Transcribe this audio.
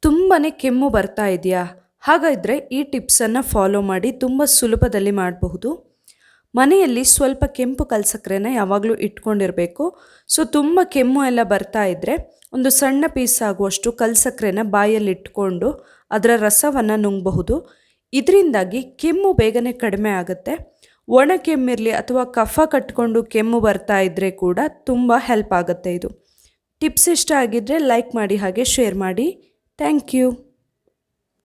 ತುಂಬಾ ಕೆಮ್ಮು ಬರ್ತಾ ಇದೆಯಾ? ಹಾಗಾದರೆ ಈ ಟಿಪ್ಸನ್ನು ಫಾಲೋ ಮಾಡಿ ತುಂಬ ಸುಲಭದಲ್ಲಿ ಮಾಡಬಹುದು. ಮನೆಯಲ್ಲಿ ಸ್ವಲ್ಪ ಕೆಂಪು ಕಲ್ಸಕ್ಕರೆನ ಯಾವಾಗಲೂ ಇಟ್ಕೊಂಡಿರಬೇಕು. ಸೊ ತುಂಬ ಕೆಮ್ಮು ಎಲ್ಲ ಬರ್ತಾ ಇದ್ದರೆ ಒಂದು ಸಣ್ಣ ಪೀಸ್ ಆಗುವಷ್ಟು ಕಲ್ಸಕ್ಕರೆನ ಬಾಯಲ್ಲಿ ಇಟ್ಕೊಂಡು ಅದರ ರಸವನ್ನು ನುಂಗಬಹುದು. ಇದರಿಂದಾಗಿ ಕೆಮ್ಮು ಬೇಗನೆ ಕಡಿಮೆ ಆಗುತ್ತೆ. ಒಣ ಕೆಮ್ಮಿರಲಿ ಅಥವಾ ಕಫ ಕಟ್ಕೊಂಡು ಕೆಮ್ಮು ಬರ್ತಾ ಇದ್ದರೆ ಕೂಡ ತುಂಬ ಹೆಲ್ಪ್ ಆಗುತ್ತೆ ಇದು. ಟಿಪ್ಸ್ ಇಷ್ಟ ಆಗಿದ್ದರೆ ಲೈಕ್ ಮಾಡಿ ಹಾಗೆ ಶೇರ್ ಮಾಡಿ. Thank you.